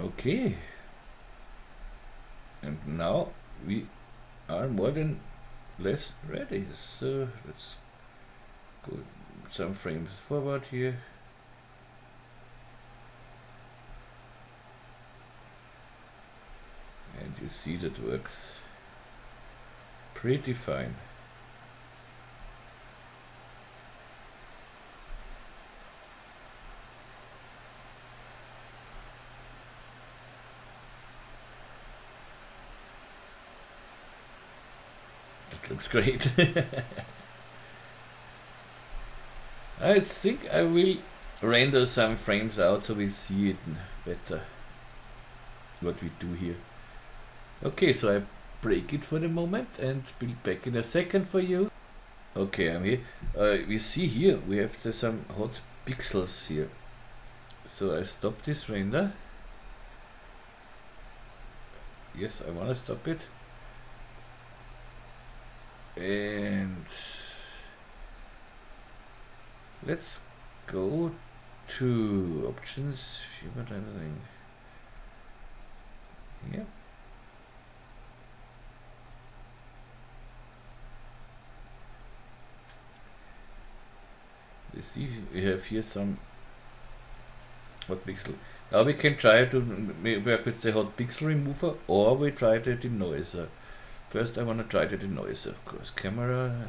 Okay. And now we are more than less ready. So let's go some frames forward here. And you see that works pretty fine. That looks great. I think I will render some frames out so we see it better what we do here. Okay, so I break it for the moment and be back in a second for you. Okay, I'm here. We see here we have some hot pixels here. So I stop this render. Yes, I want to stop it. And let's go to options, human rendering. Yeah. You see, we have here some hot pixel. Now we can try to work with the hot pixel remover, or we try the denoiser. First I want to try the denoiser, of course. Camera,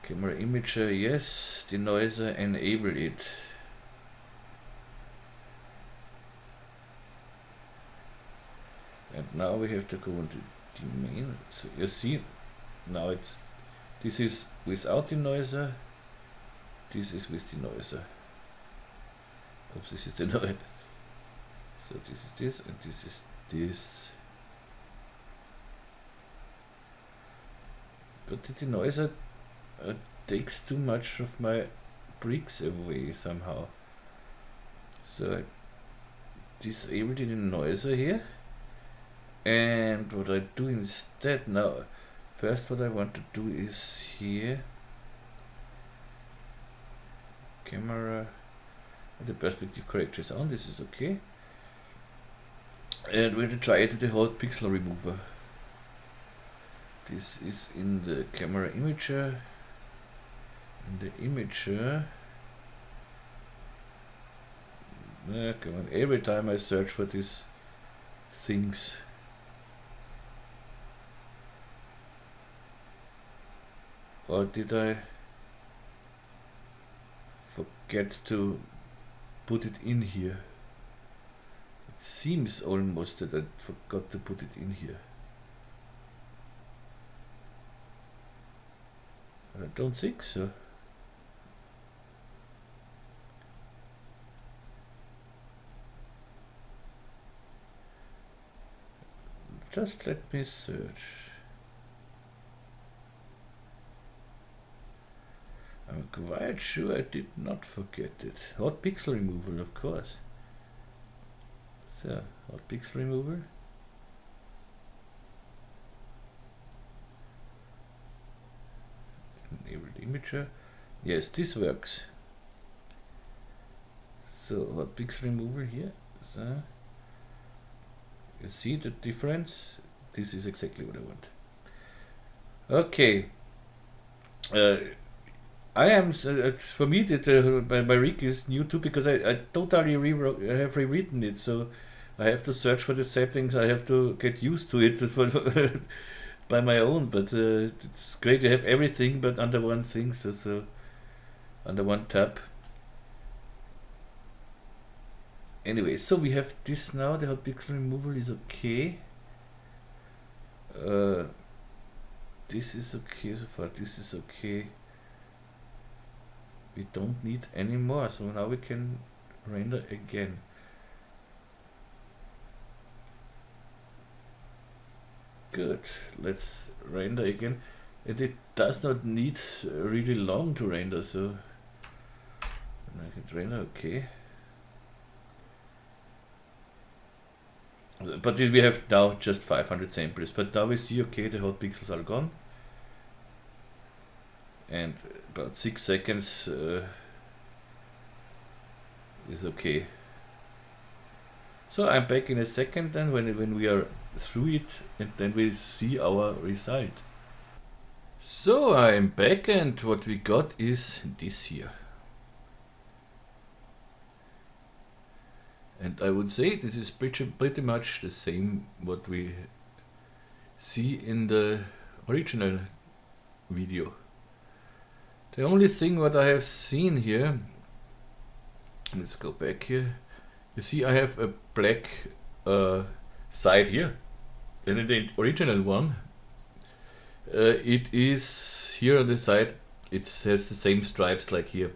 camera imager, yes. Denoiser, enable it. And now we have to go into domain. So you see, now this is without denoiser. This is with denoiser. Oops, this is denoiser. So this is this, and this is this. But the denoiser takes too much of my bricks away somehow. So I disable the denoiser here, and what I do instead now, first what I want to do is here, camera, the perspective correction is on, this is okay. And we're going to try it with the hot pixel remover. This is in the camera imager. In the imager. Come on, every time I search for these things. Or did I forget to put it in here? It seems almost that I forgot to put it in here. I don't think so. Just let me search. I'm quite sure I did not forget it. Hot pixel removal, of course. So, hot pixel removal. Enable the imager. Yes, this works. So, hot pixel removal here. So, you see the difference? This is exactly what I want. Okay. I am, for me, my rig is new too, because I totally have rewritten it, so I have to search for the settings, I have to get used to it by my own, but it's great to have everything but under one thing, so under one tab. Anyway, so we have this now, the hot pixel removal is okay. This is okay so far, this is okay. We don't need any more, so now we can render again. Good, let's render again. And it does not need really long to render, so I can render okay. But we have now just 500 samples, but now we see, okay, the hot pixels are gone. And about 6 seconds is okay. So I'm back in a second then when we are through it, and then we see our result. So I'm back, and what we got is this here. And I would say this is pretty much the same what we see in the original video. The only thing what I have seen here, let's go back here, you see I have a black side here, and in the original one it is here on the side, it has the same stripes like here.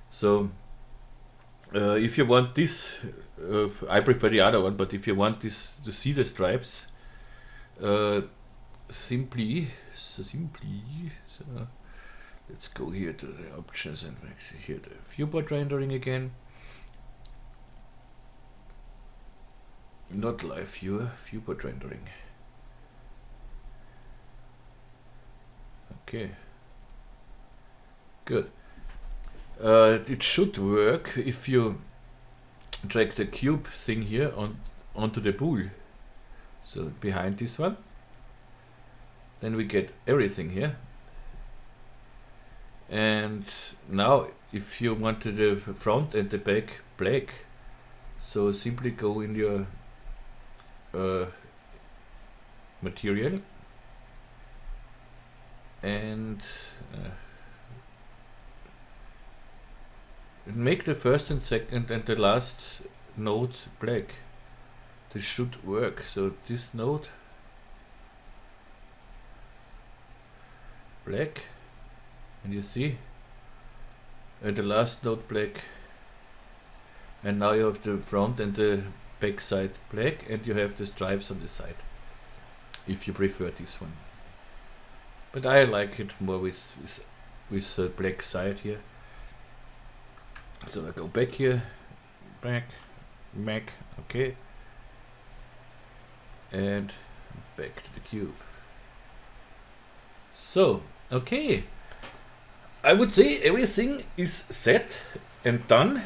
So if you want this, I prefer the other one, but if you want this to see the stripes, simply, let's go here to the options and make here the viewport rendering again. Not live viewer, viewport rendering. Okay. Good. It should work if you drag the cube thing here onto the bool. So behind this one. Then we get everything here. And now if you want the front and the back black, so simply go in your material and make the first and second and the last node black. This should work. So this node black, and you see, and the last node black, and now you have the front and the back side black, and you have the stripes on the side, if you prefer this one. But I like it more with black side here. So I go back here, back, okay, and back to the cube. So, okay, I would say everything is set and done.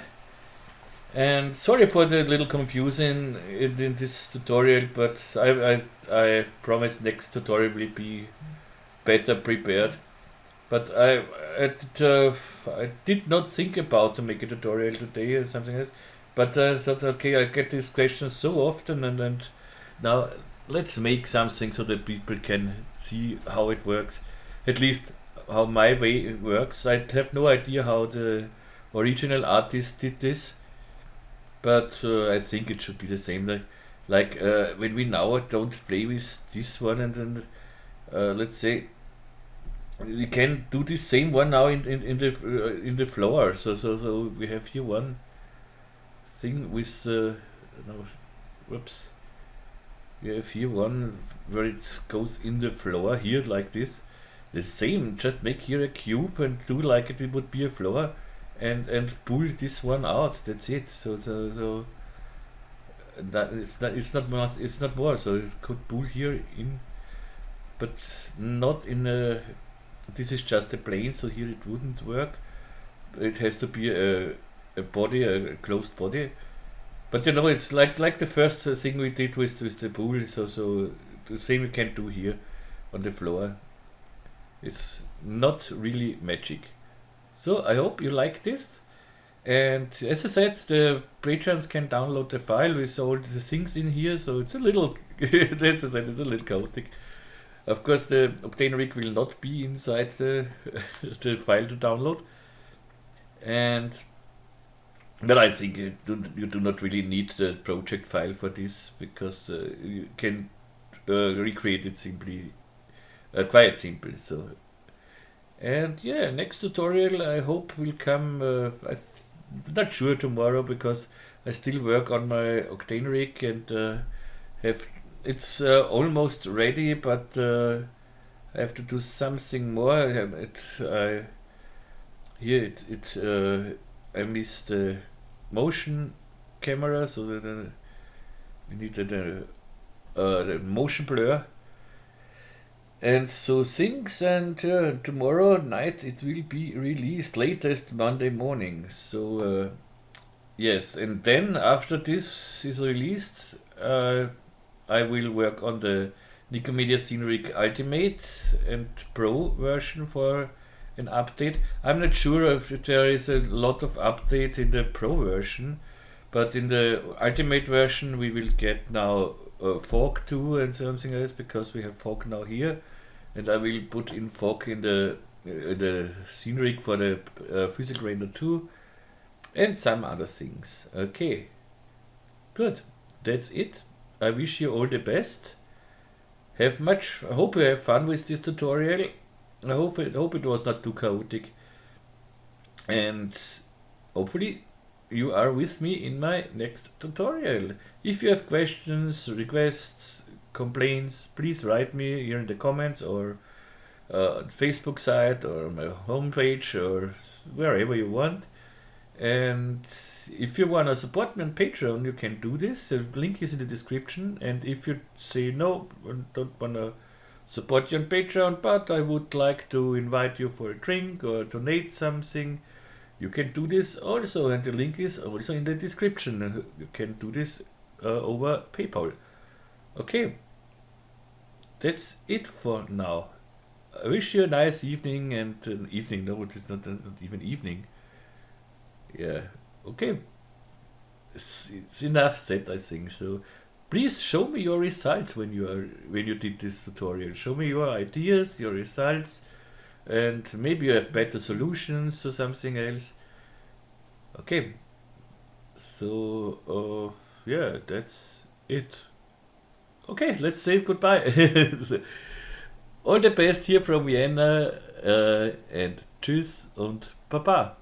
And sorry for the little confusion in this tutorial, but I promise next tutorial will be better prepared. But I did not think about to make a tutorial today or something else. But I thought, okay, I get these questions so often, and now let's make something so that people can see how it works. At least how my way works. I have no idea how the original artist did this, but I think it should be the same. Like when we now don't play with this one, and then let's say we can do the same one now in the floor. So we have here one thing with no, whoops. We have here one where it goes in the floor here like this. The same, just make here a cube and do like it would be a floor, and pull this one out. That's it. So that it's not more. So you could pull here in, but not in a. This is just a plane, so here it wouldn't work. It has to be a body, a closed body. But you know, it's like the first thing we did with the pool. So the same we can do here on the floor. It's not really magic. So I hope you like this. And as I said, the patrons can download the file with all the things in here. So it's a little, as I said, it's a little chaotic. Of course, the OCTANE rig will not be inside the the file to download. But I think you do not really need the project file for this, because you can recreate it simply, quite simple. So, and yeah, next tutorial I hope will come. I'm not sure tomorrow, because I still work on my OCTANE rig and have. It's almost ready, but I have to do something more. I missed the motion camera, so that we need the motion blur and so things. And tomorrow night it will be released, latest Monday morning. So yes, and then after this is released, I will work on the Nikomedias Scene Rig Ultimate and Pro version for an update. I'm not sure if there is a lot of update in the Pro version, but in the Ultimate version we will get now fog too and something else, because we have fog now here, and I will put in fog in the Scene Rig for the physical render too, and some other things. Okay, good, that's it. I wish you all the best. I hope you have fun with this tutorial. I hope it was not too chaotic. And hopefully you are with me in my next tutorial. If you have questions, requests, complaints, please write me here in the comments, or on Facebook site, or my homepage, or wherever you want. And if you want to support me on Patreon, you can do this. The link is in the description. And if you say no, I don't want to support you on Patreon, but I would like to invite you for a drink or donate something, you can do this also. And the link is also in the description. You can do this over PayPal. Okay, that's it for now. I wish you a nice evening, and an evening. No, it is not even evening. Yeah, okay. It's enough said, I think. So please show me your results when you did this tutorial. Show me your ideas, your results, and maybe you have better solutions or something else. Okay. So yeah, that's it. Okay, let's say goodbye. All the best here from Vienna, and tschüss und Baba.